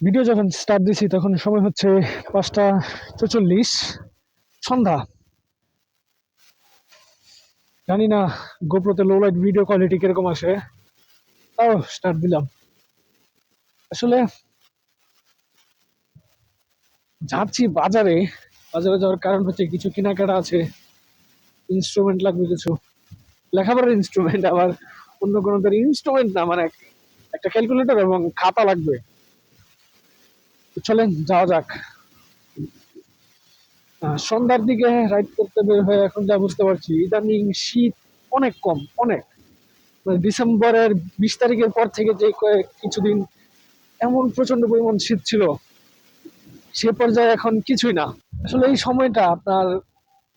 Video যখন start দিছি তখন সময় হচ্ছে 5টা 44, সন্ধ্যা। জানি না গোপ্রোতে লো লাইট ভিডিও কোয়ালিটি কিরকম আসে, তাও স্টার্ট দিলাম। আসলে যাচ্ছি বাজারে। বাজারে যাওয়ার কারণ হচ্ছে কিছু কেনাকাটা আছে, ইনস্ট্রুমেন্ট লাগবে, কিছু লেখাপড়ার ইনস্ট্রুমেন্ট, আবার অন্য কোনো ইনস্ট্রুমেন্ট না, মানে একটা ক্যালকুলেটর এবং খাতা লাগবে। তো চলেন যাওয়া যাক। সন্ধ্যার দিকে রাইড করতে বের হয়ে এখন যা বুঝতে পারছি, ইদানিং শীত অনেক কম, অনেক। মানে ডিসেম্বরের 20 তারিখের পর থেকে যে কিছুদিন এমন প্রচন্ড পরিমাণ শীত ছিল, সে পর্যায়ে এখন কিছুই না। আসলে এই সময়টা আপনার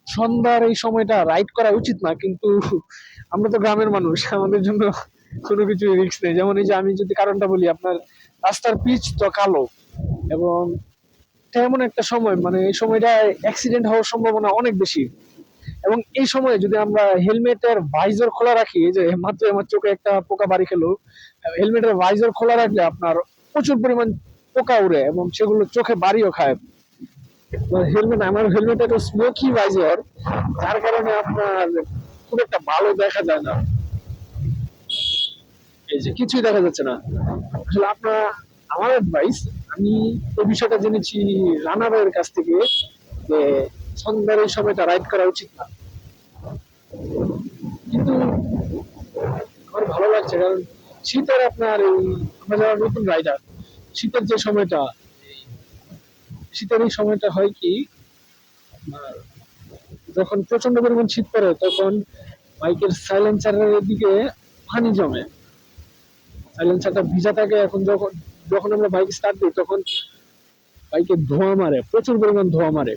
সন্ধ্যার এই সময়টা রাইড করা উচিত না, কিন্তু আমরা তো গ্রামের মানুষ, আমাদের জন্য কোনো কিছু রিস্ক নেই। যেমন এই যে আমি যদি কারণটা বলি, আপনার রাস্তার পিচ তো কালো, এবং এটা এমন একটা সময়, মানে এই সময়টা অ্যাক্সিডেন্ট হওয়ার সম্ভাবনা অনেক বেশি। এবং এই সময় যদি আমরা হেলমেটের ভাইজর খোলা রাখি, এই যে মাত্র আমার চোখে একটা পোকা বাড়ি খেলো, হেলমেটের ভাইজর খোলা রাখলে আপনার প্রচুর পরিমাণ পোকা উড়ে এবং সেগুলো চোখে বাড়িও খায়। আমার হেলমেট একটা স্মোকি ভাইজর, যার কারণে আপনার খুব একটা ভালো দেখা যায় না, এই যে কিছুই দেখা যাচ্ছে না। আসলে আমার অ্যাডভাইস, আমি এই বিষয়টা জেনেছি রানা ভাইয়ের কাছ থেকে, যে সন্ধ্যার এই সময়টা রাইড করা উচিত না। কিন্তু আমার ভালো লাগছে, কারণ শীতের আপনার এই, আমরা যারা নতুন রাইডার, শীতের যে সময়টা, শীতের এই সময়টা হয় কি, আপনার যখন প্রচন্ড পরিমাণ শীত পড়ে তখন বাইকের সাইলেন্সারের দিকে পানি জমে, সাইলেন্সারটা ভিজা থাকে। এখন যখন যখন আমরা বাইক স্টার্ট দিই তখন বাইকে ধোঁয়া মারে, প্রচুর পরিমাণ ধোঁয়া মারে।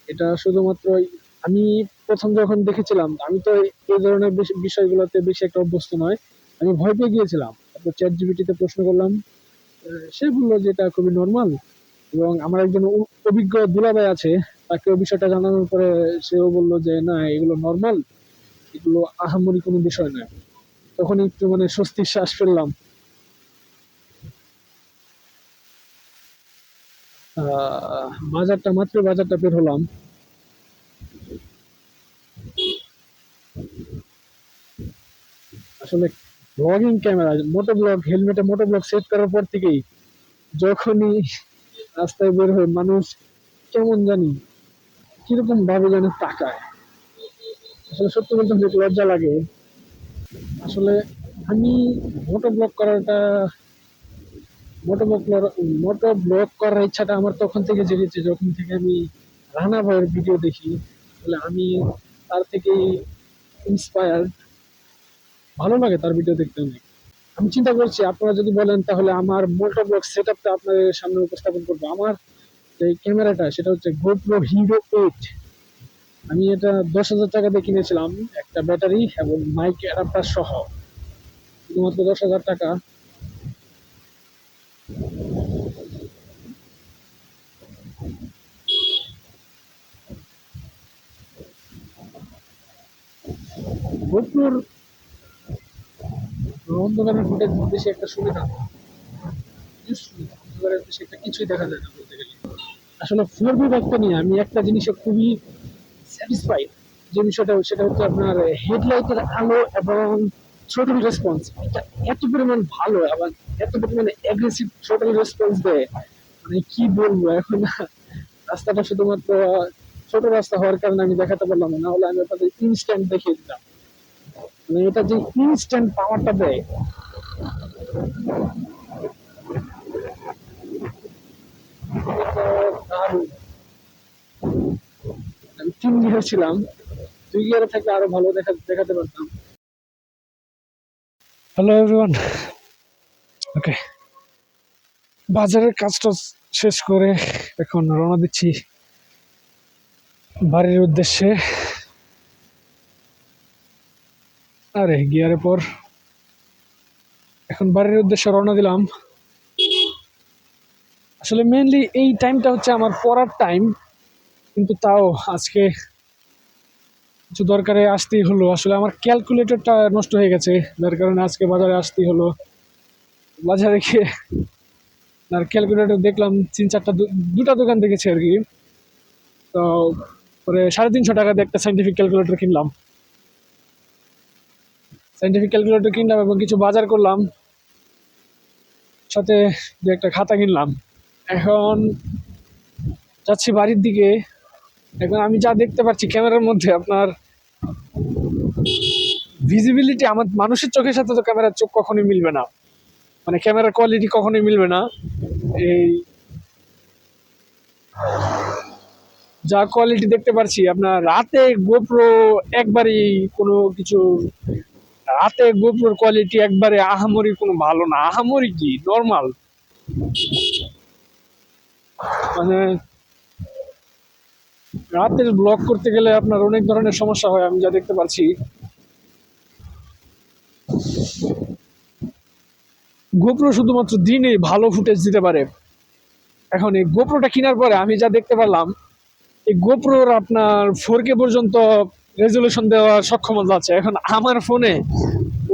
এটা শুধুমাত্র আমি প্রথম যখন দেখেছিলাম, আমি তো এই ধরনের বিষয়গুলোতে বেশি একটা অভ্যস্ত নয়, আমি ভয় পেয়ে গিয়েছিলাম। তারপর চ্যাট জিপিটিতে প্রশ্ন করলাম, সে বললো যে এটা খুবই নর্মাল। এবং আমার একজন অভিজ্ঞ দুলাভাই আছে, তাকে ওই বিষয়টা জানানোর পরে সেও বললো যে না, এগুলো নর্মাল, এগুলো আহামরি কোনো বিষয় নয়। তখন একটু মানে স্বস্তির শ্বাস ফেললাম। বাজারটা বের হলাম। আসলে ব্লগিং ক্যামেরা, মোটো ব্লগ, হেলমেটে মোটো ব্লগ সেট করার পর থেকেই যখনই রাস্তায় বের হয়, মানুষ কেমন জানি কিরকম ভাবে যেন তাকায়। আসলে সত্যি বলতে অনেক লজ্জা লাগে। আসলে আমি মোটো ব্লগ করাটা মোটো ব্লগ মোটো ব্লগ করার ইচ্ছাটা আমার তখন থেকে জেগেছে, যখন থেকে আমি রানা ভাইয়ের ভিডিও দেখি। আসলে আমি তার থেকে ইন্সপায়ার, ভালো লাগে তার ভিডিও দেখতে অনেক। আমি চিন্তা করছি, আপনারা যদি বলেন তাহলে আমার মোটো ব্লগ সেট আপটা আপনাদের সামনে উপস্থাপন করবো। আমার যে ক্যামেরাটা, সেটা হচ্ছে গোপ্রো হিরো 8। আমি এটা 10,000 টাকা দিয়ে কিনেছিলাম, একটা ব্যাটারি এবং মাইক অ্যাডাপ্টার সহ, শুধুমাত্র 10,000 টাকা। গোপ্রোর অন্ধকারের ফুটেজ বেশি একটা সুবিধা না, অন্ধকারের বেশি একটা কিছুই দেখা যায় না বলতে গেলে। আসলে 4V বাইকটা নিয়ে আমি একটা জিনিসে খুবই স্যাটিসফাইড, যে বিষয়টা সেটা হচ্ছে আপনার হেডলাইটের আলো এবং থ্রোটল রেসপন্স। এটা এত পরিমাণ ভালো এবং এত পরিমাণে অ্যাগ্রেসিভ থ্রোটল রেসপন্স দেয়, মানে কি বলবো এখন। রাস্তাটা শুধুমাত্র ছোট রাস্তা হওয়ার কারণে আমি দেখাতে পারলাম না, হলে আমি আপনাদের ইনস্ট্যান্ট দেখিয়ে দিতাম। মানে এটা যে ইনস্ট্যান্ট পাওয়ারটা দেয়, এটা দারুণ। আমি 3 গিয়ার ছিলাম, 2 গিয়ারে থাকলে আরো ভালো দেখাতে পারতাম। হ্যালো এভরিওয়ান, ওকে, বাজারের কাজটা শেষ করে এখন রওনা দিচ্ছি বাড়ির উদ্দেশ্যে। আরে গিয়ারের পর এখন বাড়ির উদ্দেশ্যে রওনা দিলাম। আসলে মেনলি এই টাইমটা হচ্ছে আমার পড়ার টাইম, কিন্তু তাও আজকে কিছু দরকারে আসতেই হলো। আসলে আমার ক্যালকুলেটরটা নষ্ট হয়ে গেছে, যার কারণে আজকে বাজারে আসতেই হলো। বাজারে গিয়ে আর ক্যালকুলেটর দেখলাম 3-4টা দুটা দোকান দেখেছি আর কি। তো পরে 350 টাকা দিয়ে একটা সাইন্টিফিক ক্যালকুলেটর কিনলাম। এবং কিছু বাজার করলাম, সাথে দু একটা খাতা কিনলাম। এখন যাচ্ছি বাড়ির দিকে। এখন আমি যা দেখতে পাচ্ছি ক্যামেরার মধ্যে, আপনার ভিজিবিলিটি আমার মানুষের চোখের সাথে তো ক্যামেরার চোখ কখনোই মিলবে না, মানে ক্যামেরার কোয়ালিটি কখনোই মিলবে না। এই যা কোয়ালিটি দেখতে পাচ্ছি আপনার রাতে গোপ্রো একবারই কোনো কিছু, রাতে গোপ্রোর কোয়ালিটি একবারে আহামরি কোনো ভালো না, আহামরি কি নর্মাল, মানে রাতের ব্লগ করতে গেলে আপনার অনেক ধরনের সমস্যা হয় আমি যা দেখতে পাচ্ছি। গোপ্রো শুধুমাত্র দিনে ভালো ফুটেজ দিতে পারে। এখন এই গোপ্রোটা কেনার পরে আমি যা দেখতে পারলাম, এই গোপ্রোর আপনার 4K পর্যন্ত রেজলিউশন দেওয়ার সক্ষমতা আছে। এখন আমার ফোনে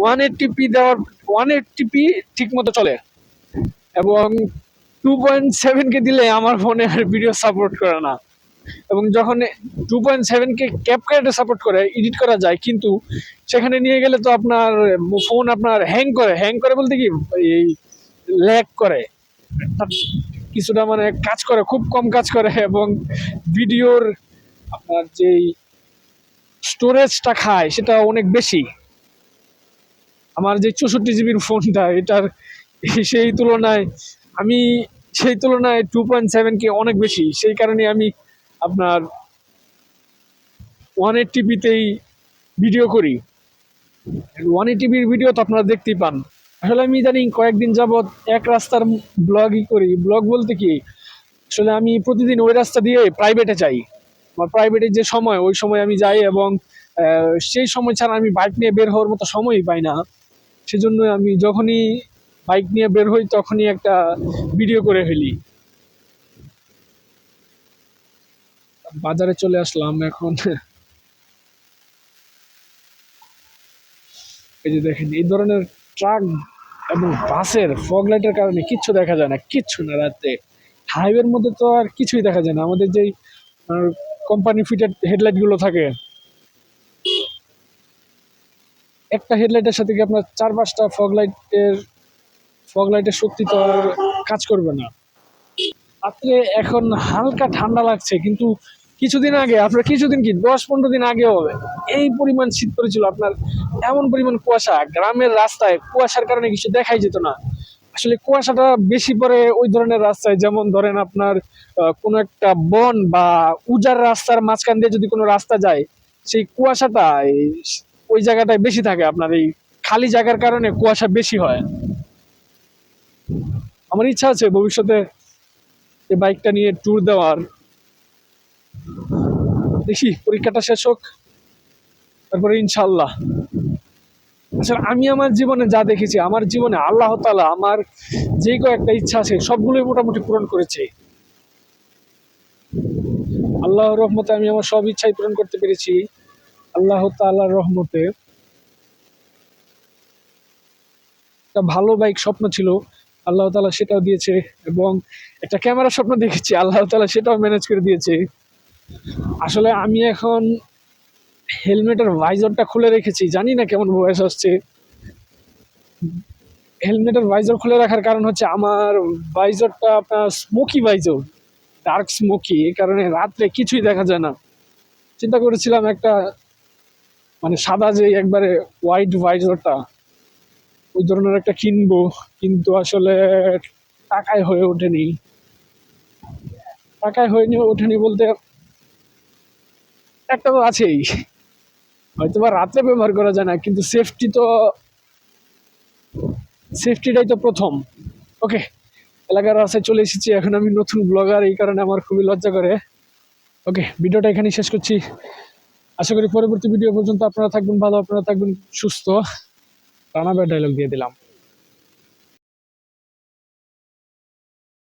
180p দেওয়ার 180p ঠিক মতো চলে, এবং 2.7K দিলে আমার ফোনে আর ভিডিও সাপোর্ট করে না। এবং যখন 2.7K ক্যাপকাটে সাপোর্ট করে, এডিট করা যায়, কিন্তু সেখানে নিয়ে গেলে তো আপনার ফোন আপনার হ্যাং করে বলতে কি এই ল্যাগ করে কিছুটা, মানে কাজ করে খুব কম কাজ করে, এবং ভিডিওর আপনার যেই স্টোরেজটা খায় সেটা অনেক বেশি। আমার যে 64 জিবির ফোনটা, এটার সেই তুলনায় আমি সেই তুলনায় 2.7K অনেক বেশি, সেই কারণে আমি আপনার 180pতেই ভিডিও করি। 180pর ভিডিও তো আপনারা দেখতেই পান। আসলে আমি ইদানিং কয়েকদিন যাবৎ এক রাস্তার ব্লগই করি। ব্লগ বলতে কি, আসলে আমি প্রতিদিন ওই রাস্তা দিয়ে প্রাইভেটে যাই। আমার প্রাইভেটের যে সময়, ওই সময় আমি যাই, এবং সেই সময় ছাড়া আমি বাইক নিয়ে বের হওয়ার মতো সময়ই পাই না। সেজন্য আমি যখনই বাইক নিয়ে বের হই তখনই একটা ভিডিও করে ফেলি। বাজারে চলে আসলাম এখন। এই যে দেখেন, এই ধরনের ট্রাক এবং বাসের ফগ লাইটের কারণে কিচ্ছু দেখা যায় না, কিচ্ছু না রাতে। হাইওয়ের মধ্যে তো আর কিছুই দেখা যায় না। আমাদের যেই কোম্পানি ফিটেড হেডলাইট গুলো থাকে, একটা হেডলাইটের সাথে কি আপনার 4-5টা ফগ লাইটের শক্তি তো আর কাজ করবে না রাত্রে। এখন হালকা ঠান্ডা লাগছে, কিন্তু কিছুদিন আগে, আপনার কিছুদিন কি 10-15 দিন আগেও এই পরিমাণ শীত পড়েছিল আপনার, এমন পরিমাণ কুয়াশা, গ্রামের রাস্তায় কুয়াশার কারণে কিছু দেখাই যেত না। আসলে কুয়াশাটা বেশি পড়ে ওই ধরনের রাস্তায়, যেমন ধরেন আপনার কোনো একটা বন বা উজার রাস্তার মাঝখান দিয়ে যদি কোনো রাস্তা যায়, সেই কুয়াশাটা ওই জায়গাটায় বেশি থাকে। আপনার এই খালি জায়গার কারণে কুয়াশা বেশি হয়। আমার ইচ্ছা আছে ভবিষ্যতে এই বাইকটা নিয়ে ট্যুর দেওয়ার। দেখি পরীক্ষাটা শেষ হোক, তারপরে ইনশাল্লাহ। আসলে আমি আমার জীবনে যা দেখেছি, আমার জীবনে আল্লাহ তাআলা আমার যে কয়েকটা ইচ্ছা আছে সবগুলোই মোটামুটি পূরণ করেছে। আল্লাহর রহমতে আমি আমার সব ইচ্ছাই পূরণ করতে পেরেছি, আল্লাহ তাআলার রহমতে। একটা ভালো বাইক স্বপ্ন ছিল, আল্লাহ তাআলা সেটাও দিয়েছে, এবং একটা ক্যামেরা স্বপ্ন দেখেছি, আল্লাহ তাআলা সেটাও ম্যানেজ করে দিয়েছে। আসলে আমি এখন হেলমেটের ভাইজরটা খুলে রেখেছি, জানি না কেমন বয়স আসছে। হেলমেটের ভাইজর খুলে রাখার কারণ হচ্ছে আমার ভাইজরটা আপনার স্মোকি ভাইজর, ডার্ক স্মোকি, এই কারণে রাত্রে কিছুই দেখা যায় না। চিন্তা করেছিলাম একটা মানে সাদা যে একবারে হোয়াইট ভাইজরটা, ওই ধরনের একটা কিনবো, কিন্তু আসলে টাকায় হয়ে ওঠেনি। ওঠেনি বলতে একটা তো আছেই, হয়তো বা রাত্রে ব্যবহার করা যায় না, কিন্তু সেফটিটাই তো প্রথম। ওকে, এলাকার রাস্তায় চলে এসেছি, এখন আমি নতুন ব্লগার, এই কারণে আমার খুবই লজ্জা করে। ওকে, ভিডিওটা এখানেই শেষ করছি। আশা করি পরবর্তী ভিডিও পর্যন্ত আপনারা থাকবেন ভালো, আপনারা থাকবেন সুস্থ। রানাবের ডায়লগ দিয়ে দিলাম।